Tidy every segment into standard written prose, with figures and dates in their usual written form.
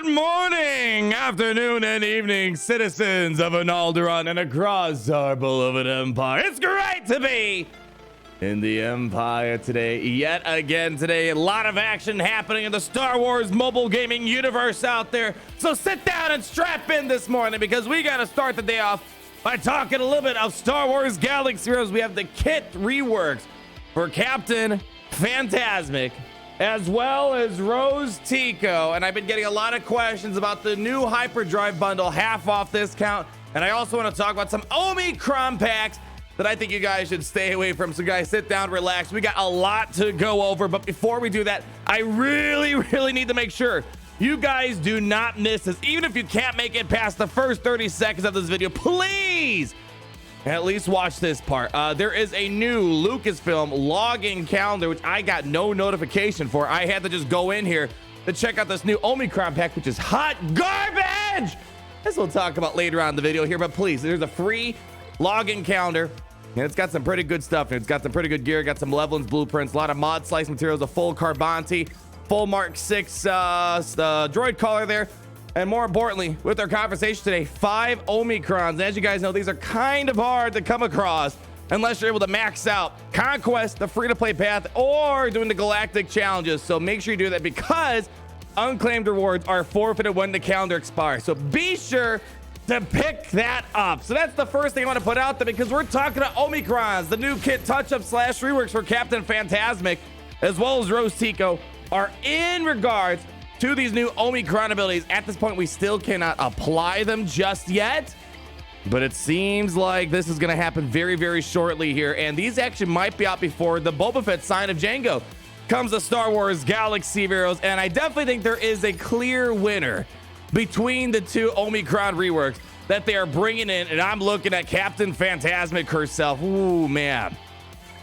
morning, afternoon, and evening, citizens of Alderaan and across our beloved empire. It's great to be in the Empire today, yet again today. A lot of action happening in the Star Wars mobile gaming universe out there. So sit down and strap in this morning because we got to start the day off by talking a little bit of Star Wars Galaxy Heroes. We have the kit reworks for Captain Fantasmic, as well as Rose Tico. And I've been getting a lot of questions about the new Hyperdrive Bundle, half off discount. And I also want to talk about some Omicron packs that I think you guys should stay away from. So guys, sit down, relax. We got a lot to go over. But before we do that, I really need to make sure you guys do not miss this. Even if you can't make it past the first 30 seconds of this video, please at least watch this part. There is a new Lucasfilm login calendar, which I got no notification for. I had to just go in here to check out this new Omicron pack, which is hot garbage. This we'll talk about later on in the video here, but please, there's a free login calendar, and it's got some pretty good stuff. It's got some pretty good gear, got some Levelins blueprints, a lot of mod slice materials, a full Carbonti, full Mark 6 droid collar there. And more importantly, with our conversation today, 5 Omicrons. And as you guys know, these are kind of hard to come across unless you're able to max out Conquest, the free-to-play path, or doing the Galactic challenges. So make sure you do that because unclaimed rewards are forfeited when the calendar expires. So be sure to pick that up. So that's the first thing I want to put out there because we're talking about Omicrons. The new kit touch-up / reworks for Captain Fantasmic, as well as Rose Tico, are in regards to these new Omicron abilities. At this point, we still cannot apply them just yet, but it seems like this is going to happen very shortly here. And these actually might be out before the Boba Fett Sign of Django comes to Star Wars Galaxy Heroes. And I definitely think there is a clear winner between the two Omicron reworks that they are bringing in. And I'm looking at Captain Fantasmic herself. Ooh, man.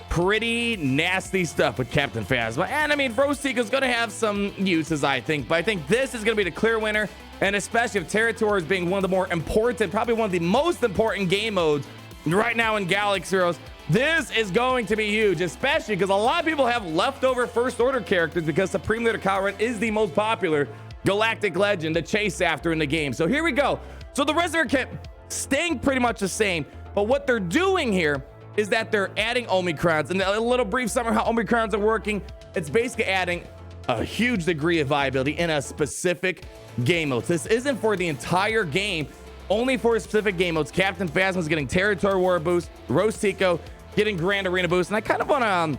Pretty nasty stuff with Captain Phasma. And I mean, Rose Tico is going to have some uses, I think. But I think this is going to be the clear winner. And especially if Territories being one of the more important, probably one of the most important game modes right now in Galaxy Heroes, this is going to be huge, especially because a lot of people have leftover First Order characters because Supreme Leader Kylo Ren is the most popular galactic legend to chase after in the game. So here we go. So the rest of our kit staying pretty much the same. But what they're doing here is that they're adding Omicrons. And a little brief summary how Omicrons are working. It's basically adding a huge degree of viability in a specific game mode. This isn't for the entire game, only for specific game modes. Captain Phasma is getting Territory War boost, Rose Tico getting Grand Arena boost. And I kind of want to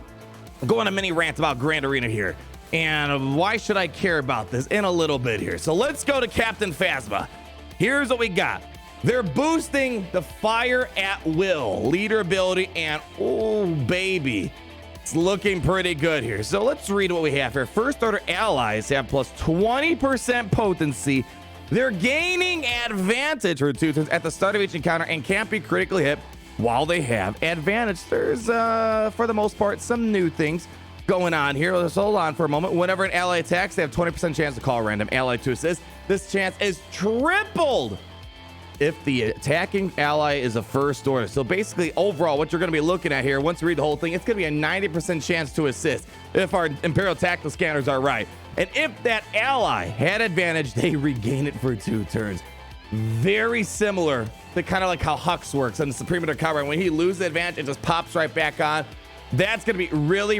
go on a mini rant about Grand Arena here. And why should I care about this in a little bit here? So let's go to Captain Phasma. Here's what we got. They're boosting the Fire at Will leader ability, and oh baby, it's looking pretty good here. So let's read what we have here. First Order allies have plus 20% potency. They're gaining advantage for 2 turns at the start of each encounter and can't be critically hit while they have advantage. There's for the most part some new things going on here. Let's hold on for a moment. Whenever an ally attacks, they have 20% chance to call a random ally to assist. This chance is tripled if the attacking ally is a First Order. So basically, overall, what you're going to be looking at here, once you read the whole thing, it's going to be a 90% chance to assist if our Imperial Tactical Scanners are right. And if that ally had advantage, they regain it for 2 turns. Very similar to kind of like how Hux works on the Supreme Leader Kylo Ren. When he loses advantage, it just pops right back on. That's going to be really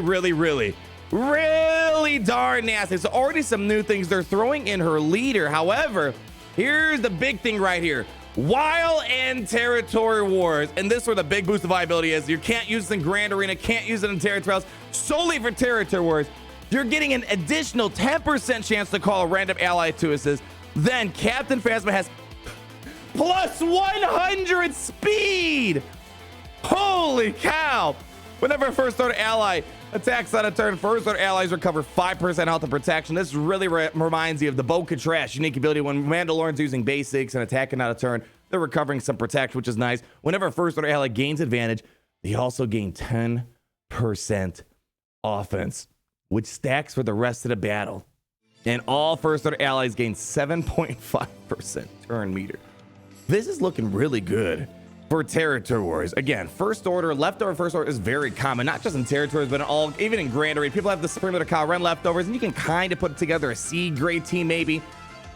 darn nasty. So already some new things. They're throwing in her leader. However, here's the big thing right here. While in Territory Wars, and this is where the big boost of viability is, you can't use it in Grand Arena, can't use it in Territories, solely for Territory Wars, you're getting an additional 10% chance to call a random ally to assist. Then Captain Phasma has plus 100 speed. Holy cow. Whenever a First Order ally attacks on a turn, First Order allies recover 5% health and protection. This really reminds you of the Bo-Katan unique ability when Mandalorian's using basics and attacking on a turn. They're recovering some protection, which is nice. Whenever a First Order ally gains advantage, they also gain 10% offense, which stacks for the rest of the battle. And all First Order allies gain 7.5% turn meter. This is looking really good for Territory Wars. Again, First Order, leftover First Order is very common, not just in Territories, but in all, even in Grand Arena. People have the Supreme Leader Kylo Ren leftovers, and you can kind of put together a C grade team maybe.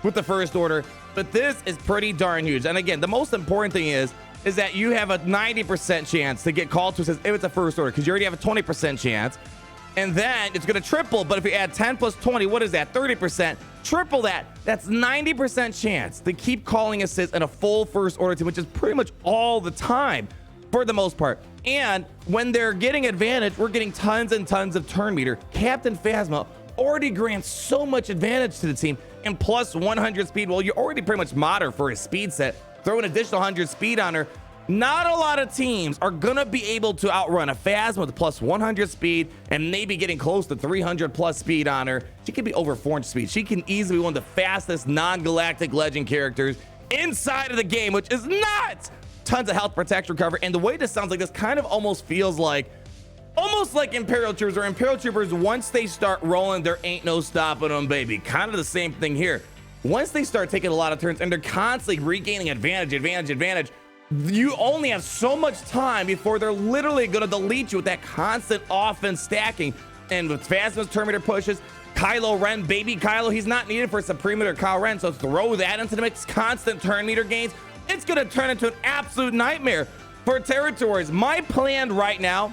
with the first order, but this is pretty darn huge. And again, the most important thing is that you have a 90% chance to get called to if it's a first order, because you already have a 20% chance. And then it's going to triple, but if you add 10 plus 20, what is that? 30%. Triple that. That's 90% chance to keep calling assists in a full first order team, which is pretty much all the time for the most part. And when they're getting advantage, we're getting tons and tons of turn meter. Captain Phasma already grants so much advantage to the team, and plus 100 speed. Well, you're already pretty much modder for his speed set. Throw an additional 100 speed on her. Not a lot of teams are gonna be able to outrun a Phasma with plus 100 speed and maybe getting close to 300 plus speed on her. She could be over 400 speed. She can easily be one of the fastest non-galactic legend characters inside of the game, which is nuts. Tons of health, protection, recovery, and the way this sounds like this kind of almost feels like Imperial Troopers, or Imperial Troopers, once they start rolling, there ain't no stopping them, baby. Kind of the same thing here. Once they start taking a lot of turns and they're constantly regaining advantage, you only have so much time before they're literally going to delete you with that constant offense stacking. And with Phasma's turn meter pushes, Kylo Ren, baby Kylo, he's not needed for Supreme or Kylo Ren, so throw that into the mix. Constant turn meter gains. It's going to turn into an absolute nightmare for territories. My plan right now,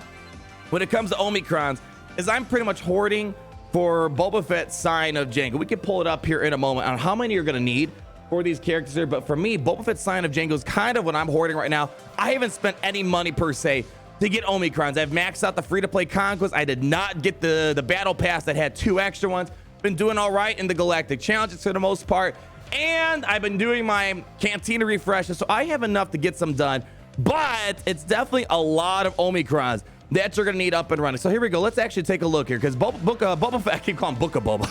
when it comes to Omicrons, is I'm pretty much hoarding for Boba Fett Sign of Jango. We can pull it up here in a moment on how many you're going to need for these characters here, but for me, Boba Fett Sign of Jango is kind of what I'm hoarding right now. I haven't spent any money per se to get Omicrons. I've maxed out the free-to-play conquest. I did not get the battle pass that had 2 extra ones. Been doing all right in the galactic challenges for the most part, and I've been doing my cantina refreshes, so I have enough to get some done. But it's definitely a lot of Omicrons that you're gonna need up and running. So here we go. Let's actually take a look here, because Boba Fett, I keep calling Book of Boba.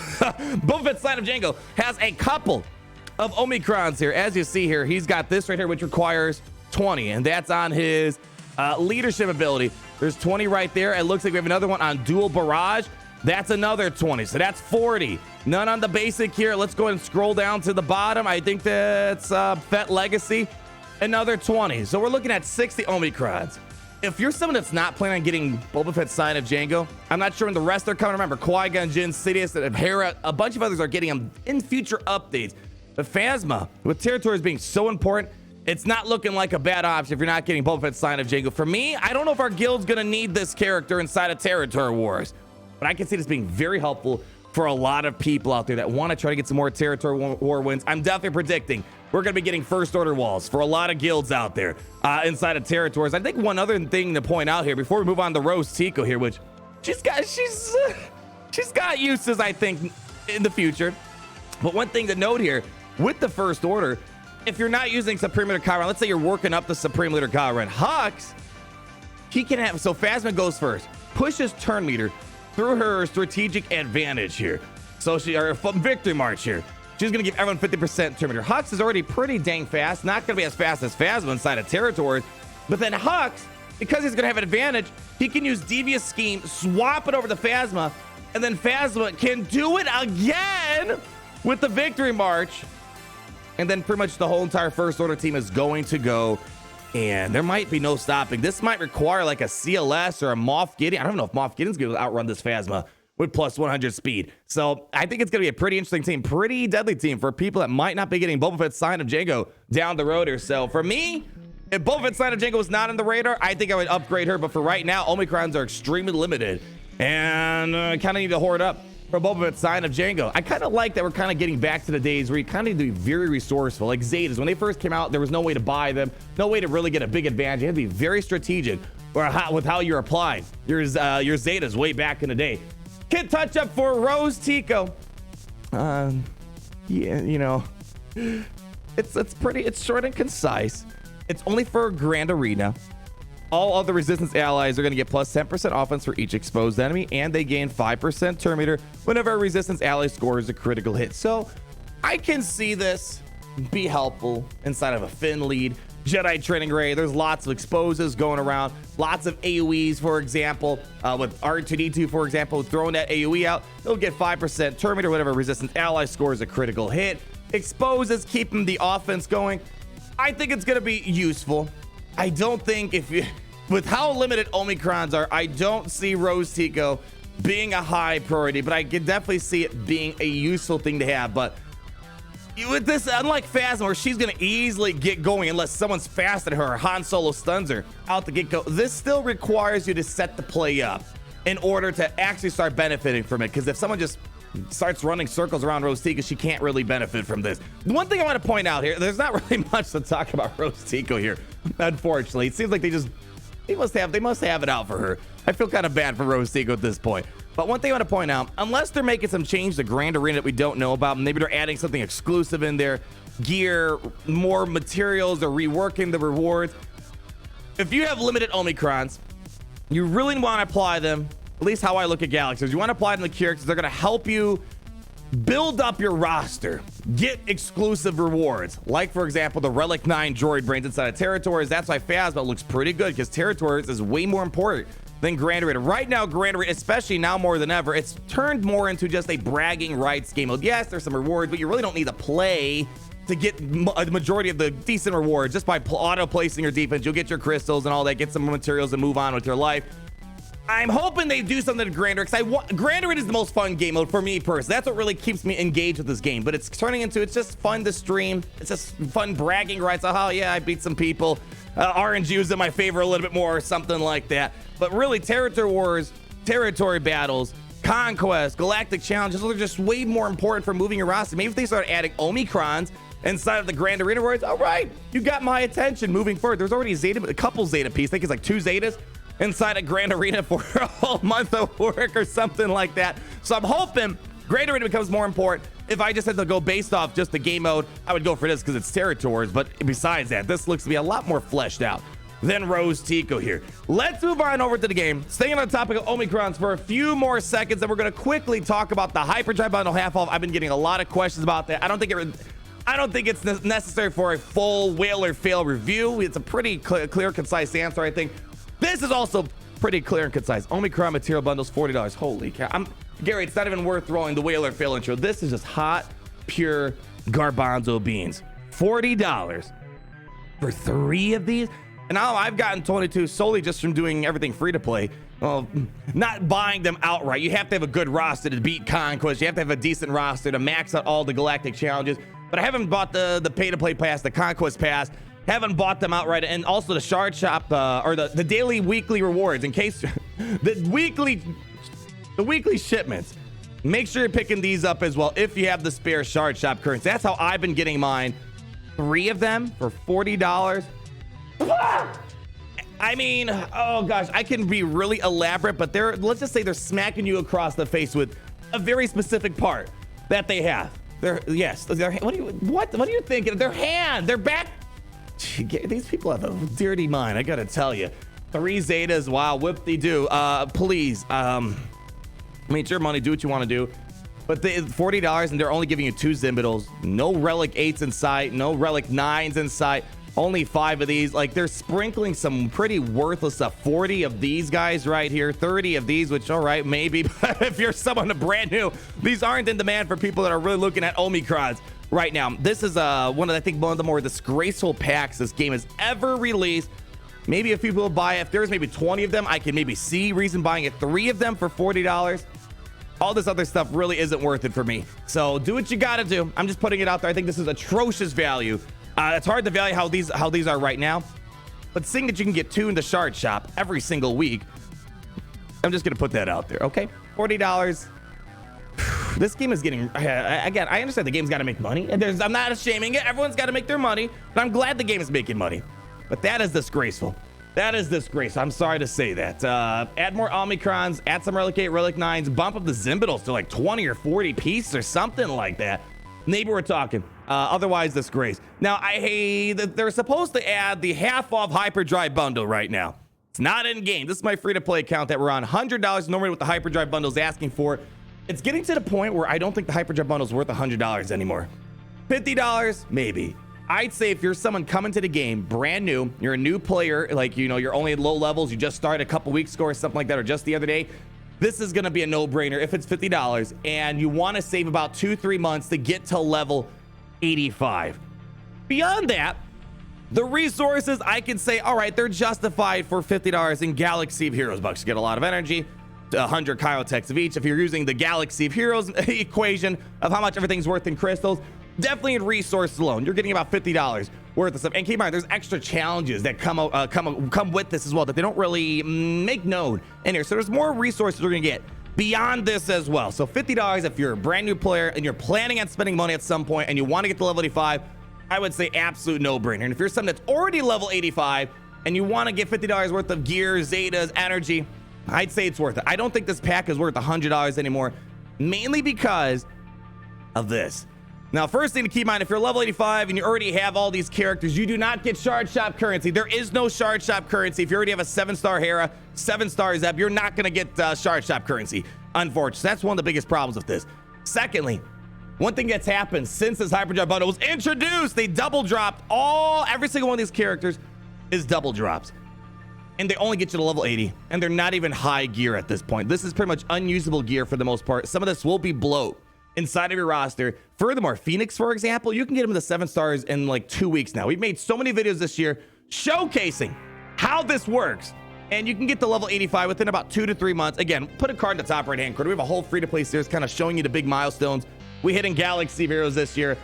Boba Fett Sign of Jango has a couple of Omicrons here. As you see here, he's got this right here, which requires 20, and that's on his leadership ability. There's 20 right there. It looks like we have another one on dual barrage. That's another 20, so that's 40. None on the basic here. Let's go ahead and scroll down to the bottom. I think that's Fett Legacy, another 20. So we're looking at 60 Omicrons. If you're someone that's not planning on getting Boba Fett Sign of Jango, I'm not sure when the rest are coming. Remember, Qui-Gon Jinn, Sidious, and Hera, a bunch of others are getting them in future updates. But Phasma, with territories being so important, it's not looking like a bad option if you're not getting Boba Fett Sign of Jango. For me, I don't know if our guild's gonna need this character inside of Territory Wars, but I can see this being very helpful for a lot of people out there that want to try to get some more Territory War wins. I'm definitely predicting we're going to be getting first order walls for a lot of guilds out there inside of territories. I think one other thing to point out here before we move on to Rose Tico here, which she's got uses, I think, in the future. But one thing to note here with the first order, if you're not using Supreme Leader Kylo Ren, let's say you're working up the Supreme Leader Kylo Ren, Hux, he can have, so Phasma goes first, pushes turn meter through her strategic advantage here. So or victory march here. She's going to give everyone 50% turn meter. Hux is already pretty dang fast. Not going to be as fast as Phasma inside of territories. But then Hux, because he's going to have an advantage, he can use Devious Scheme, swap it over to Phasma, and then Phasma can do it again with the victory march. And then pretty much the whole entire first order team is going to go, and there might be no stopping. This might require like a CLS or a Moff Gideon. I don't know if Moff Gideon's going to outrun this Phasma with plus 100 speed. So I think it's going to be a pretty interesting team, pretty deadly team for people that might not be getting Boba Fett Sign of Jango down the road here. So for me, if Boba Fett Sign of Jango was not on the radar, I think I would upgrade her. But for right now, Omicrons are extremely limited, and I kind of need to hoard up for Boba Fett Sign of Jango. I kind of like that we're kind of getting back to the days where you kind of need to be very resourceful. Like Zetas, when they first came out, there was no way to buy them, no way to really get a big advantage. You had to be very strategic with how you're applying your Zetas way back in the day. Kid touch up for Rose Tico. Yeah, you know, it's short and concise. It's only for a Grand Arena. All other resistance allies are going to get plus 10% offense for each exposed enemy, and they gain 5% turn meter whenever a resistance ally scores a critical hit. So I can see this be helpful inside of a Finn lead Jedi training raid. There's lots of exposes going around, lots of AoEs, for example, with R2D2, for example, throwing that AoE out, they'll get 5% turn meter whenever resistance ally scores a critical hit. Exposes keeping the offense going. I think it's going to be useful. I don't think with how limited Omicrons are, I don't see Rose Tico being a high priority, but I can definitely see it being a useful thing to have. But with this, unlike Phasma, where she's gonna easily get going unless someone's faster than her, or Han Solo stuns her out the get-go, this still requires you to set the play up in order to actually start benefiting from it. Because if someone just starts running circles around Rose Tico, she can't really benefit from this. The one thing I want to point out here, there's not really much to talk about Rose Tico here, unfortunately. It seems like they must have it out for her. I feel kind of bad for Rose Tico at this point. But one thing I want to point out, unless they're making some change to Grand Arena that we don't know about, maybe they're adding something exclusive in there, gear, more materials, or reworking the rewards. If you have limited Omicrons, you really want to apply them, at least how I look at Galaxies. You want to apply them to characters. They're going to help you build up your roster, get exclusive rewards. Like, for example, the Relic 9 droid brains inside of Territories. That's why Phasma looks pretty good, because Territories is way more important than Grand Arena. Right now, Grand Arena, especially now more than ever, it's turned more into just a bragging rights game mode. Yes, there's some rewards, but you really don't need to play to get the majority of the decent rewards. Just by auto placing your defense, you'll get your crystals and all that, get some materials and move on with your life. I'm hoping they do something to Grand Arena, because Grand Arena is the most fun game mode for me personally. That's what really keeps me engaged with this game. But it's turning into, it's just fun to stream. It's just fun bragging rights. Oh yeah, I beat some people. RNG was in my favor a little bit more, or something like that. But really, territory wars, territory battles, conquest, galactic challenges, those are just way more important for moving your roster. Maybe if they start adding Omicrons inside of the Grand Arena rewards, all right, you got my attention moving forward. There's already a couple Zeta pieces. I think it's like 2 Zetas inside a Grand Arena for a whole month of work or something like that. So I'm hoping Grand Arena becomes more important. If I just had to go based off just the game mode, I would go for this because it's territories. But besides that, this looks to be a lot more fleshed out than Rose Tico here. Let's move on over to the game. Staying on the topic of Omicrons for a few more seconds, and we're going to quickly talk about the Hyperdrive Bundle half off. I've been getting a lot of questions about that. I don't think it's necessary for a full whale or fail review. It's a pretty clear, concise answer, I think. This is also pretty clear and concise. Omicron material bundles, $40. Holy cow. Gary, it's not even worth throwing the whale or fail intro. This is just hot, pure garbanzo beans. $40 for 3 of these? And now I've gotten 22 solely just from doing everything free to play. Well, not buying them outright. You have to have a good roster to beat Conquest. You have to have a decent roster to max out all the galactic challenges. But I haven't bought the pay to play pass, the Conquest pass. Haven't bought them outright, and also the shard shop or the daily weekly rewards in case the weekly shipments. Make sure you're picking these up as well if you have the spare shard shop currency. That's how I've been getting mine. 3 of them for $40. I mean, oh gosh, I can be really elaborate, but let's just say they're smacking you across the face with a very specific part that they have. What do you think? Their hand, their back. These people have a dirty mind, I gotta tell you. 3 Zetas, wow, whoop-de-doo. Please, I mean, it's your money, do what you want to do. But $40, and they're only giving you 2 Zimbitals. No Relic 8s in sight, no Relic 9s in sight. Only 5 of these. Like, they're sprinkling some pretty worthless stuff. 40 of these guys right here, 30 of these, which, all right, maybe. But if you're someone brand new, these aren't in demand for people that are really looking at Omicrons right now. This is one of the more disgraceful packs this game has ever released. Maybe a few people buy it. If there's maybe 20 of them, I can maybe see reason buying it. 3 of them for $40. All this other stuff really isn't worth it for me. So do what you gotta do. I'm just putting it out there. I think this is atrocious value. It's hard to value how these are right now, but seeing that you can get 2 in the shard shop every single week, I'm just gonna put that out there. Okay, $40. This game is getting, again, I understand the game's got to make money, and I'm not shaming it. Everyone's got to make their money, and I'm glad the game is making money. But that is disgraceful. That is disgraceful. I'm sorry to say that. Add more Omicrons, add some Relic 8, Relic 9s, bump up the Zimbitals to like 20 or 40 pieces or something like that. Maybe we're talking. Otherwise, disgrace. Now, they're supposed to add the half-off Hyperdrive Bundle right now. It's not in-game. This is my free-to-play account that we're on. $100 normally what the Hyperdrive Bundle is asking for. It's getting to the point where I don't think the Hyperdrive Bundle is worth $100 anymore. $50, maybe. I'd say if you're someone coming to the game brand new, you're a new player, like, you know, you're only at low levels, you just started a couple weeks ago or something like that, or just the other day, this is going to be a no-brainer if it's $50 and you want to save about 2-3 months to get to level 85. Beyond that, the resources, I can say, all right, they're justified for $50 in Galaxy of Heroes bucks. You get a lot of energy, 100 Chirotechs of each. If you're using the Galaxy of Heroes equation of how much everything's worth in crystals, definitely in resources alone, you're getting about $50 worth of stuff. And keep in mind, there's extra challenges that come with this as well that they don't really make known in here. So there's more resources you're gonna get beyond this as well. So $50 if you're a brand new player and you're planning on spending money at some point and you want to get to level 85, I would say absolute no-brainer. And if you're someone that's already level 85 and you want to get $50 worth of gear, Zetas, energy, I'd say it's worth it. I don't think this pack is worth $100 anymore, mainly because of this. Now, first thing to keep in mind, if you're level 85 and you already have all these characters, you do not get shard shop currency. There is no shard shop currency. If you already have a 7-star Hera, 7-star Zeb, you're not going to get shard shop currency, unfortunately. That's one of the biggest problems with this. Secondly, one thing that's happened since this Hyperdrive Bundle was introduced, they double dropped every single one of these characters is double drops. And they only get you to level 80, and they're not even high gear at this point. This is pretty much unusable gear for the most part. Some of this will be bloat inside of your roster. Furthermore, Phoenix, for example, you can get him to 7 stars in like 2 weeks now. We've made so many videos this year showcasing how this works. And you can get to level 85 within about 2 to 3 months. Again, put a card in the top right-hand corner. We have a whole free-to-play series kind of showing you the big milestones we hit in Galaxy of Heroes this year.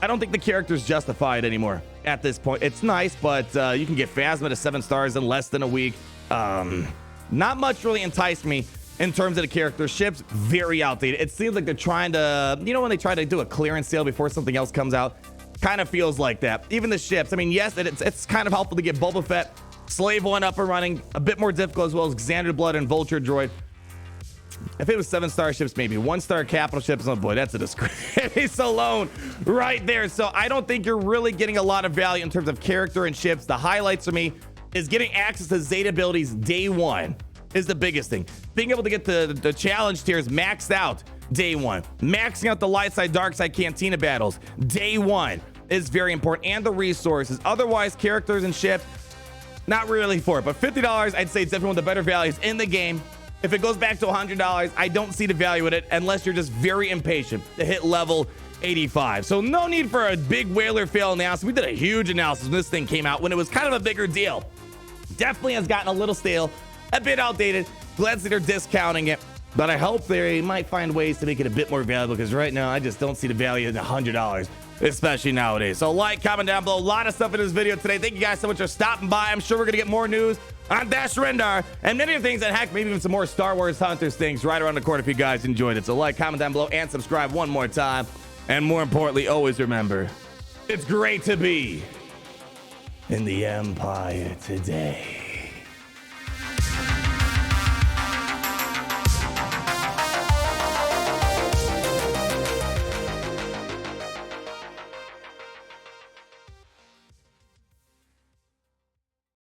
I don't think the character's justified anymore at this point. It's nice, but you can get Phasma to 7 stars in less than a week. Not much really enticed me in terms of the character. Ships, very outdated. It seems like they're trying to, you know, when they try to do a clearance sale before something else comes out, kind of feels like that. Even the ships, I mean, yes, it's kind of helpful to get Boba Fett, Slave 1 up and running, a bit more difficult as well as Xander Blood and Vulture Droid. If it was 7-star ships, maybe 1-star capital ships, oh boy, that's a disgrace alone right there. So I don't think you're really getting a lot of value in terms of character and ships. The highlights for me is getting access to Zeta abilities day one is the biggest thing. Being able to get the challenge tiers maxed out day one. Maxing out the light side, dark side Cantina battles day one is very important. And the resources. Otherwise, characters and ships, not really for it. But $50, I'd say it's definitely one of the better values in the game. If it goes back to $100, I don't see the value in it unless you're just very impatient to hit level 85. So no need for a big whaler fail analysis. We did a huge analysis when this thing came out, when it was kind of a bigger deal. Definitely has gotten a little stale, a bit outdated. Glad that they're discounting it, but I hope they might find ways to make it a bit more valuable, because right now I just don't see the value in $100, especially nowadays. So like, comment down below. A lot of stuff in this video today. Thank you guys so much for stopping by. I'm sure we're gonna get more news on Dash Rendar and many of the things, and heck, maybe even some more Star Wars Hunters things right around the corner if you guys enjoyed it. So like, comment down below, and subscribe one more time. And more importantly, always remember, it's great to be in the Empire today.